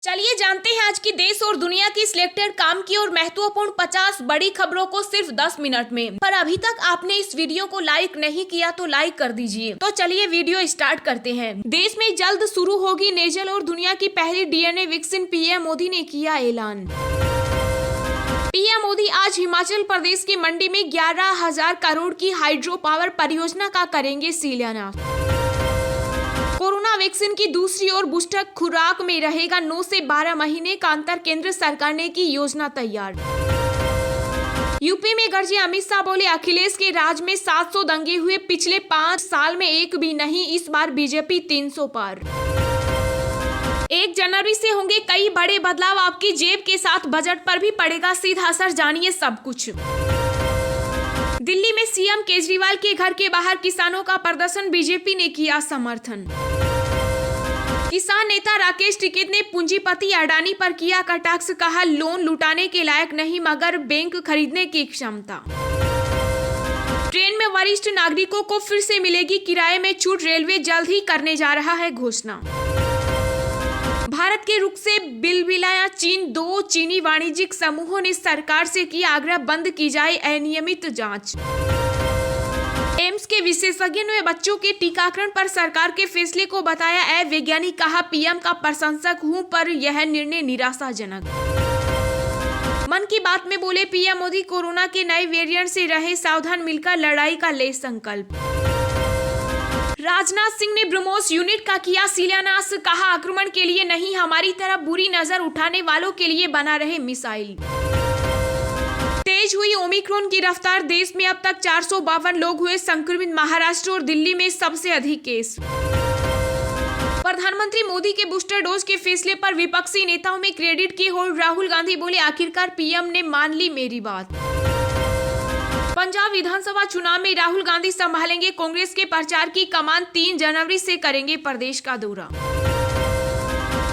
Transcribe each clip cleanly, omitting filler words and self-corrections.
चलिए जानते हैं आज की देश और दुनिया की सिलेक्टेड काम की और महत्वपूर्ण 50 बड़ी खबरों को सिर्फ 10 मिनट में। पर अभी तक आपने इस वीडियो को लाइक नहीं किया तो लाइक कर दीजिए। तो चलिए वीडियो स्टार्ट करते हैं। देश में जल्द शुरू होगी नेजल और दुनिया की पहली डीएनए वैक्सीन, पीएम मोदी ने किया ऐलान। पीएम मोदी आज हिमाचल प्रदेश की मंडी में 11,000 करोड़ की हाइड्रो पावर परियोजना का करेंगे शिलान्यास। कोरोना वैक्सीन की दूसरी और बूस्टर खुराक में रहेगा 9 से 12 महीने का अंतर, केंद्र सरकार ने की योजना तैयार। यूपी में गरजे अमित शाह, बोले अखिलेश के राज में 700 दंगे हुए, पिछले 5 साल में एक भी नहीं, इस बार बीजेपी 300 पार। 1 जनवरी से होंगे कई बड़े बदलाव, आपकी जेब के साथ बजट पर भी पड़ेगा सीधा असर, जानिए सब कुछ। दिल्ली में सीएम केजरीवाल के घर के बाहर किसानों का प्रदर्शन, बीजेपी ने किया समर्थन। किसान नेता राकेश टिकैत ने पूंजीपति अडानी पर किया कटाक्ष, कहा लोन लुटाने के लायक नहीं मगर बैंक खरीदने की क्षमता। ट्रेन में वरिष्ठ नागरिकों को फिर से मिलेगी किराए में छूट, रेलवे जल्द ही करने जा रहा है घोषणा। भारत के रुख से बिलबिलाया चीन, 2 चीनी वाणिज्यिक समूहों ने सरकार से किया आग्रह, बंद की जाए अनियमित जांच। एम्स के विशेषज्ञों ने बच्चों के टीकाकरण पर सरकार के फैसले को बताया अवैज्ञानिक, कहा पीएम का प्रशंसक हूं पर यह निर्णय निराशाजनक। मन की बात में बोले पीएम मोदी, कोरोना के नए वेरिएंट से रहे सावधान, मिलकर लड़ाई का ले संकल्प। राजनाथ सिंह ने ब्रह्मोस यूनिट का किया शिलान्यास, कहा आक्रमण के लिए नहीं, हमारी तरफ बुरी नजर उठाने वालों के लिए बना रहे मिसाइल। तेज हुई ओमिक्रॉन की रफ्तार, देश में अब तक 452 लोग हुए संक्रमित, महाराष्ट्र और दिल्ली में सबसे अधिक केस। प्रधानमंत्री मोदी के बूस्टर डोज के फैसले पर विपक्षी नेताओं में क्रेडिट की होड़, राहुल गांधी बोले आखिरकार पीएम ने मान ली मेरी बात। पंजाब विधानसभा चुनाव में राहुल गांधी संभालेंगे कांग्रेस के प्रचार की कमान, 3 जनवरी से करेंगे प्रदेश का दौरा।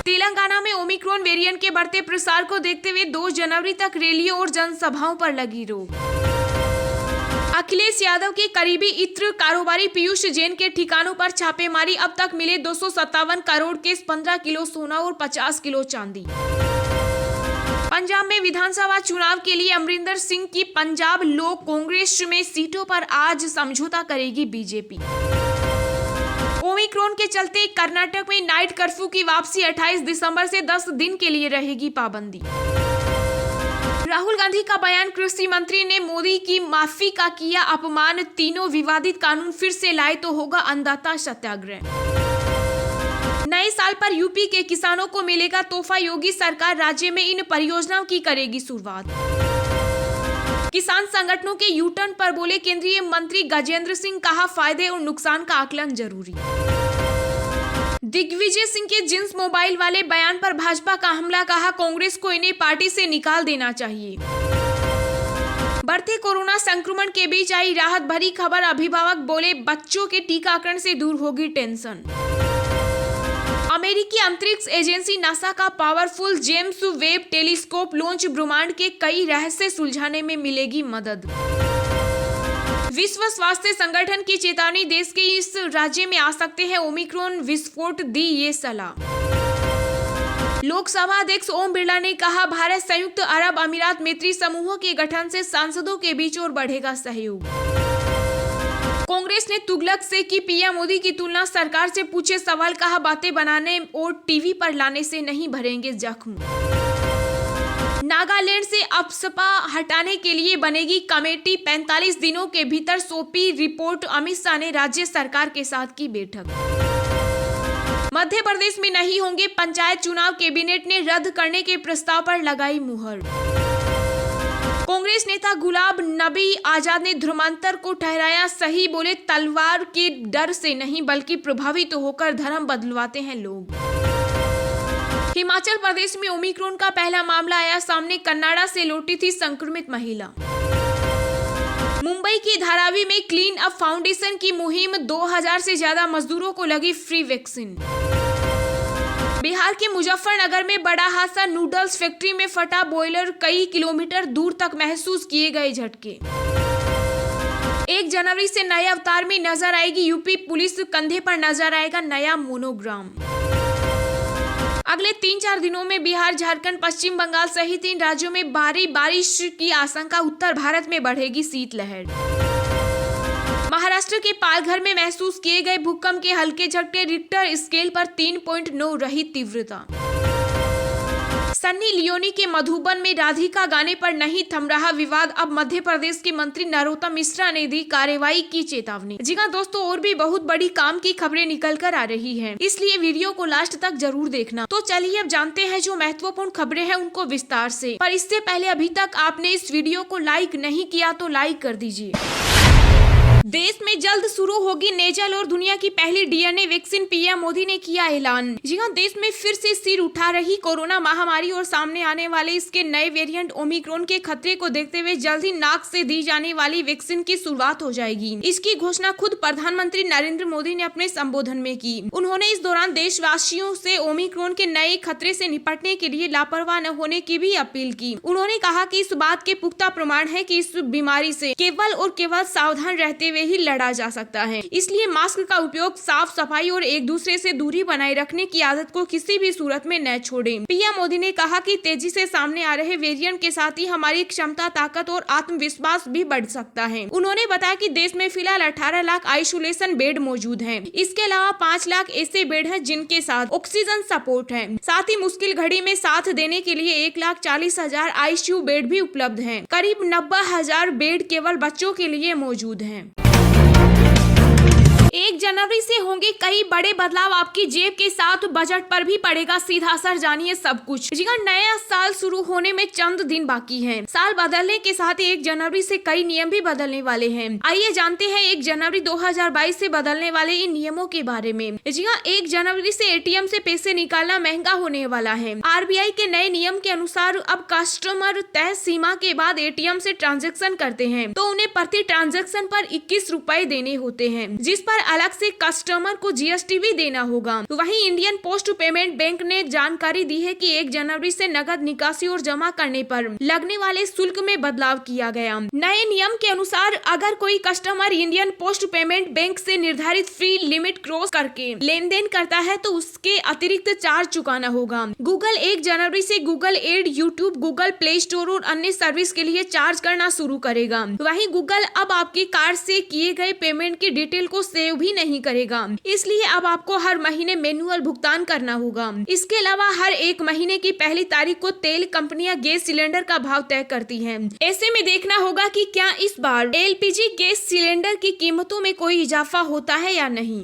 तेलंगाना में ओमिक्रॉन वेरिएंट के बढ़ते प्रसार को देखते हुए 2 जनवरी तक रैलियों और जनसभाओं पर लगी रोक। अखिलेश यादव के करीबी इत्र कारोबारी पीयूष जैन के ठिकानों पर छापेमारी, अब तक मिले 257 करोड़ के 15 किलो सोना और 50 किलो चांदी। पंजाब में विधानसभा चुनाव के लिए अमरिंदर सिंह की पंजाब लोक कांग्रेस में सीटों पर आज समझौता करेगी बीजेपी। ओमिक्रॉन के चलते कर्नाटक में नाइट कर्फ्यू की वापसी, 28 दिसंबर से 10 दिन के लिए रहेगी पाबंदी। राहुल गांधी का बयान, कृषि मंत्री ने मोदी की माफी का किया अपमान, तीनों विवादित कानून फिर से लाए तो होगा अन्नदाता सत्याग्रह। नए साल पर यूपी के किसानों को मिलेगा तोहफा, योगी सरकार राज्य में इन परियोजनाओं की करेगी शुरुआत। किसान संगठनों के यू टर्न पर बोले केंद्रीय मंत्री गजेंद्र सिंह, कहा फायदे और नुकसान का आकलन जरूरी। दिग्विजय सिंह के जिंस मोबाइल वाले बयान पर भाजपा का हमला, कहा कांग्रेस को इन्हें पार्टी से निकाल देना चाहिए। बढ़ते कोरोना संक्रमण के बीच आई राहत भरी खबर, अभिभावक बोले बच्चों के टीकाकरण से दूर होगी टेंशन। अमेरिकी अंतरिक्ष एजेंसी नासा का powerful James Webb telescope launch, ब्रह्मांड के कई रहस्य सुलझाने में मिलेगी मदद। विश्व स्वास्थ्य संगठन की चेतावनी, देश के इस राज्य में आ सकते हैं ओमिक्रॉन विस्फोट, दी ये सलाह। लोकसभा अध्यक्ष ओम बिरला ने कहा भारत संयुक्त अरब अमीरात मैत्री समूहों के गठन से सांसदों के बीच और बढ़ेगा सहयोग। कांग्रेस ने तुगलक से की पीएम मोदी की तुलना, सरकार से पूछे सवाल, कहा बातें बनाने और टीवी पर लाने से नहीं भरेंगे जख्म। नागालैंड से अफस्पा हटाने के लिए बनेगी कमेटी, 45 दिनों के भीतर सौंपी रिपोर्ट, अमित शाह ने राज्य सरकार के साथ की बैठक। मध्य प्रदेश में नहीं होंगे पंचायत चुनाव, कैबिनेट ने रद्द करने के प्रस्ताव पर लगाई मुहर। कांग्रेस नेता गुलाब नबी आजाद ने धर्मांतर को ठहराया सही, बोले तलवार के डर से नहीं बल्कि प्रभावित होकर धर्म बदलवाते हैं लोग। हिमाचल प्रदेश में ओमिक्रॉन का पहला मामला आया सामने, कन्नाडा से लौटी थी संक्रमित महिला। मुंबई की धारावी में क्लीन अप फाउंडेशन की मुहिम, 2000 से ज्यादा मजदूरों को लगी फ्री वैक्सीन। बिहार के मुजफ्फरनगर में बड़ा हादसा, नूडल्स फैक्ट्री में फटा बॉयलर, कई किलोमीटर दूर तक महसूस किए गए झटके। 1 जनवरी से नए अवतार में नजर आएगी यूपी पुलिस, कंधे पर नजर आएगा नया मोनोग्राम। अगले 3-4 दिनों में बिहार, झारखंड, पश्चिम बंगाल सहित इन राज्यों में भारी बारिश की आशंका। उत्तर भारत में बढ़ेगी शीतलहर। महाराष्ट्र के पालघर में महसूस किए गए भूकंप के हल्के झटके। रिक्टर स्केल पर 3.9 रही तीव्रता। सन्नी लियोनी के मधुबन में राधिका गाने पर नहीं थम रहा विवाद। अब मध्य प्रदेश के मंत्री नरोत्तम मिश्रा ने दी कार्रवाई की चेतावनी। जी हाँ दोस्तों, और भी बहुत बड़ी काम की खबरें निकल कर आ रही हैं, इसलिए वीडियो को लास्ट तक जरूर देखना। तो चलिए अब जानते हैं जो महत्वपूर्ण खबरें हैं उनको विस्तार से। पर इससे पहले अभी तक आपने इस वीडियो को लाइक नहीं किया तो लाइक कर दीजिए। देश में जल्द शुरू होगी नेजल और दुनिया की पहली डीएनए वैक्सीन। पीएम मोदी ने किया ऐलान। जी हाँ, देश में फिर से सिर उठा रही कोरोना महामारी और सामने आने वाले इसके नए वेरिएंट ओमिक्रॉन के खतरे को देखते हुए जल्द ही नाक से दी जाने वाली वैक्सीन की शुरुआत हो जाएगी। इसकी घोषणा खुद प्रधानमंत्री नरेंद्र मोदी ने अपने संबोधन में की। उन्होंने इस दौरान देशवासियों से ओमिक्रॉन के नए खतरे से निपटने के लिए लापरवाह न होने की भी अपील की। उन्होंने कहा कि इस बात के पुख्ता प्रमाण है कि इस बीमारी से केवल और केवल सावधान रहते हुए ही लड़ा जा सकता है। इसलिए मास्क का उपयोग, साफ सफाई और एक दूसरे से दूरी बनाए रखने की आदत को किसी भी सूरत में न छोड़ें। पीएम मोदी ने कहा कि तेजी से सामने आ रहे वेरिएंट के साथ ही हमारी क्षमता, ताकत और आत्मविश्वास भी बढ़ सकता है। उन्होंने बताया कि देश में फिलहाल 18 लाख आइसोलेशन बेड मौजूद हैं। इसके अलावा 5 लाख ऐसे बेड हैं जिनके साथ ऑक्सीजन सपोर्ट है। साथ ही मुश्किल घड़ी में साथ देने के लिए 1,40,000 आईसीयू बेड भी उपलब्ध हैं। करीब 90,000 बेड केवल बच्चों के लिए मौजूद हैं। 1 जनवरी से होंगे कई बड़े बदलाव। आपकी जेब के साथ बजट पर भी पड़ेगा सीधा असर। जानिए सब कुछ। जी हाँ, नया साल शुरू होने में चंद दिन बाकी हैं। साल बदलने के साथ 1 जनवरी से कई नियम भी बदलने वाले हैं। आइए जानते हैं 1 जनवरी 2022 से बदलने वाले इन नियमों के बारे में। जी हाँ, 1 जनवरी से एटीएम से पैसे निकालना महंगा होने वाला है। आरबीआई के नए नियम के अनुसार अब कस्टमर तय सीमा के बाद एटीएम से ट्रांजैक्शन करते हैं तो उन्हें प्रति ट्रांजैक्शन पर 21 रुपए देने होते हैं, जिस पर अलग से कस्टमर को जीएसटी भी देना होगा। वहीं इंडियन पोस्ट पेमेंट बैंक ने जानकारी दी है कि 1 जनवरी से नकद निकासी और जमा करने पर लगने वाले शुल्क में बदलाव किया गया। नए नियम के अनुसार अगर कोई customer Indian post payment bank से निर्धारित फ्री लिमिट क्रॉस करके लेन देन करता है तो उसके अतिरिक्त चार्ज चुकाना होगा। गूगल 1 जनवरी से Google ad, YouTube, Google play store और अन्य सर्विस के लिए चार्ज करना शुरू करेगा। वहीं गूगल अब आपके कार्ड से किए गए पेमेंट की डिटेल को सेव भी नहीं करेगा, इसलिए अब आपको हर महीने मैनुअल भुगतान करना होगा। इसके अलावा हर 1 महीने की पहली तारीख को तेल कंपनियां गैस सिलेंडर का भाव तय करती हैं। ऐसे में देखना होगा कि क्या इस बार एलपीजी गैस सिलेंडर की कीमतों में कोई इजाफा होता है या नहीं।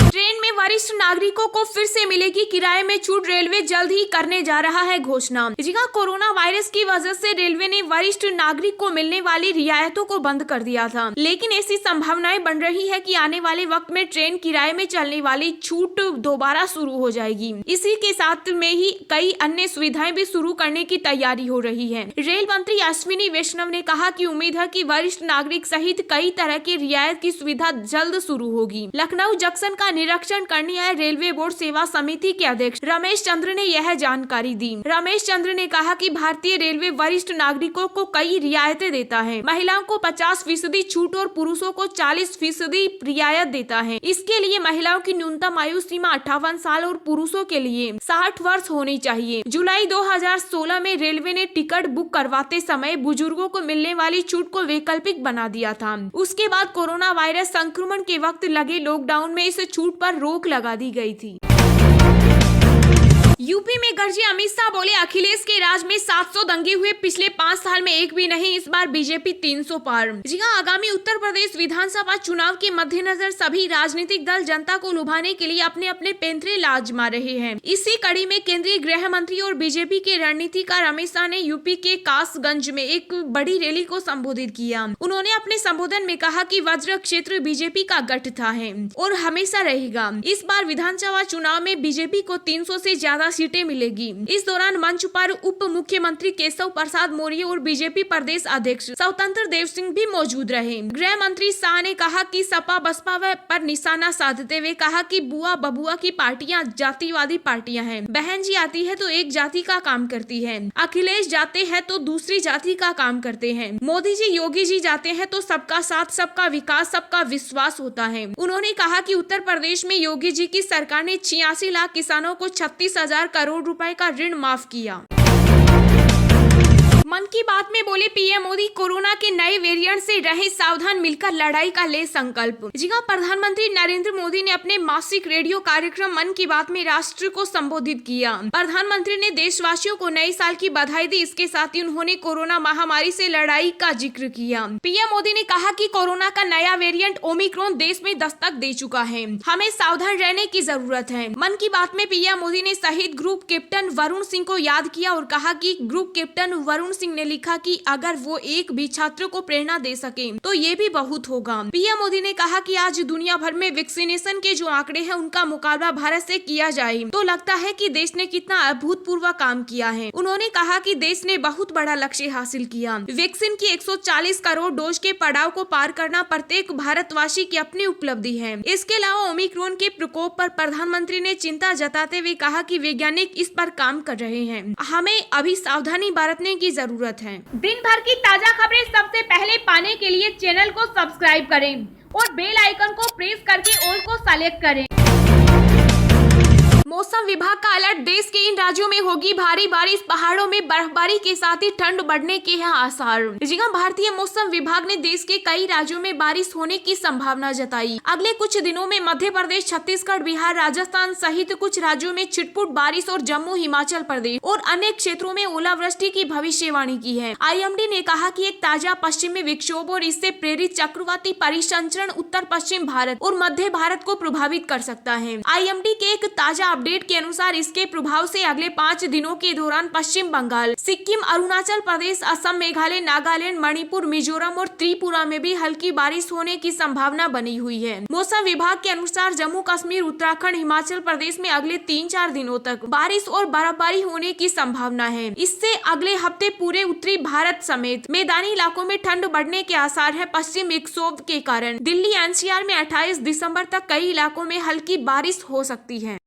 ट्रेन में वरिष्ठ नागरिकों को फिर से मिलेगी किराए में छूट। रेलवे जल्द ही करने जा रहा है घोषणा। जी हाँ, कोरोना वायरस की वजह से रेलवे ने वरिष्ठ नागरिक को मिलने वाली रियायतों को बंद कर दिया था, लेकिन ऐसी संभावनाएं बन रही है कि आने वाले वक्त में ट्रेन किराए में चलने वाली छूट दोबारा शुरू हो जाएगी। इसी के साथ में ही कई अन्य सुविधाएं भी शुरू करने की तैयारी हो रही है। रेल मंत्री अश्विनी वैष्णव ने कहा कि उम्मीद है कि वरिष्ठ नागरिक सहित कई तरह की रियायत की सुविधा जल्द शुरू होगी। लखनऊ जंक्शन का निरीक्षण करने आए रेलवे बोर्ड सेवा समिति के अध्यक्ष रमेश चंद्र ने यह जानकारी दी। रमेश चंद्र ने कहा कि भारतीय रेलवे वरिष्ठ नागरिकों को कई रियायतें देता है। महिलाओं को 50% छूट और पुरुषों को 40% रियायत देता है। इसके लिए महिलाओं की न्यूनतम आयु सीमा 58 साल और पुरुषों के लिए 60 वर्ष होनी चाहिए। जुलाई 2016 में रेलवे ने टिकट बुक करवाते समय बुजुर्गों को मिलने वाली छूट को वैकल्पिक बना दिया था। उसके बाद कोरोना वायरस संक्रमण के वक्त लगे लॉकडाउन में इस छूट पर रोक लगा दी गई थी। यूपी में गरजे अमित शाह बोले अखिलेश के राज में 700 दंगे हुए, पिछले 5 साल में एक भी नहीं, इस बार बीजेपी 300 पार। जी हां, आगामी उत्तर प्रदेश विधानसभा चुनाव के मद्देनजर सभी राजनीतिक दल जनता को लुभाने के लिए अपने अपने पैंतरे आजमा रहे हैं। इसी कड़ी में केंद्रीय गृह मंत्री और बीजेपी के रणनीतिकार अमित शाह ने यूपी के कासगंज में एक बड़ी रैली को संबोधित किया। उन्होंने अपने संबोधन में कहा कि वज्र क्षेत्र बीजेपी का गढ़ था है और हमेशा रहेगा। इस बार विधानसभा चुनाव में बीजेपी को 300 से ज्यादा सीटें मिलेगी। इस दौरान मंच पर उप मुख्यमंत्री केशव प्रसाद मौर्य और बीजेपी प्रदेश अध्यक्ष स्वतंत्र देव सिंह भी मौजूद रहे। गृह मंत्री शाह ने कहा कि सपा बसपा पर निशाना साधते हुए कहा कि बुआ बबुआ की पार्टियां जातिवादी पार्टियां हैं। बहन जी आती है तो एक जाति का काम करती है, अखिलेश जाते हैं तो दूसरी जाति का काम करते हैं, मोदी जी योगी जी जाते हैं तो सबका साथ सबका विकास सबका विश्वास होता है। उन्होंने कहा कि उत्तर प्रदेश में योगी जी की सरकार ने 86 लाख किसानों को 36,000 करोड़ रुपए का ऋण माफ किया। मन की बात में बोले पीएम मोदी, कोरोना के नए वेरिएंट से रहे सावधान, मिलकर लड़ाई का ले संकल्प। जी हां, प्रधानमंत्री नरेंद्र मोदी ने अपने मासिक रेडियो कार्यक्रम मन की बात में राष्ट्र को संबोधित किया। प्रधानमंत्री ने देशवासियों को नए साल की बधाई दी। इसके साथ ही उन्होंने कोरोना महामारी से लड़ाई का जिक्र किया। पीएम मोदी ने कहा कि कोरोना का नया वेरिएंट ओमिक्रॉन देश में दस्तक दे चुका है, हमें सावधान रहने की जरूरत है। मन की बात में पीएम मोदी ने शहीद ग्रुप कैप्टन वरुण सिंह को याद किया और कहा कि ग्रुप कैप्टन वरुण सिंह ने लिखा कि अगर वो एक भी छात्र को प्रेरणा दे सके तो ये भी बहुत होगा। पीएम मोदी ने कहा कि आज दुनिया भर में वैक्सीनेशन के जो आंकड़े हैं उनका मुकाबला भारत से किया जाए तो लगता है कि देश ने कितना अभूतपूर्व काम किया है। उन्होंने कहा कि देश ने बहुत बड़ा लक्ष्य हासिल किया। वैक्सीन की 140 करोड़ डोज के पड़ाव को पार करना प्रत्येक भारतवासी की अपनी उपलब्धि है। इसके अलावा ओमिक्रॉन के प्रकोप पर प्रधानमंत्री ने चिंता जताते हुए कहा कि वैज्ञानिक इस पर काम कर रहे हैं, हमें अभी सावधानी बरतने की जरूरत है। दिन भर की ताजा खबरें सबसे पहले पाने के लिए चैनल को सब्सक्राइब करें और बेल आइकन को प्रेस करके ऑल को सेलेक्ट करें। मौसम विभाग का अलर्ट, देश के इन राज्यों में होगी भारी बारिश, पहाड़ों में बर्फबारी के साथ ही ठंड बढ़ने के हैं आसार। जी हां, भारतीय मौसम विभाग ने देश के कई राज्यों में बारिश होने की संभावना जताई। अगले कुछ दिनों में मध्य प्रदेश, छत्तीसगढ़, बिहार, राजस्थान सहित कुछ राज्यों में छिटपुट बारिश और जम्मू, हिमाचल प्रदेश और अन्य क्षेत्रों में ओलावृष्टि की भविष्यवाणी की है। IMD ने कहा कि एक ताजा पश्चिमी विक्षोभ और इससे प्रेरित चक्रवाती परिसंचरण उत्तर पश्चिम भारत और मध्य भारत को प्रभावित कर सकता है। IMD के एक ताजा अपडेट के अनुसार इसके प्रभाव से अगले 5 दिनों के दौरान पश्चिम बंगाल, सिक्किम, अरुणाचल प्रदेश, असम, मेघालय, नागालैंड, मणिपुर, मिजोरम और त्रिपुरा में भी हल्की बारिश होने की संभावना बनी हुई है। मौसम विभाग के अनुसार जम्मू कश्मीर, उत्तराखंड, हिमाचल प्रदेश में अगले 3-4 दिनों तक बारिश और बर्फबारी होने की संभावना है। इससे अगले हफ्ते पूरे उत्तरी भारत समेत मैदानी इलाकों में ठंड बढ़ने के आसार है। पश्चिम विक्षोभ के कारण दिल्ली NCR में 28 दिसंबर तक कई इलाकों में हल्की बारिश हो सकती है।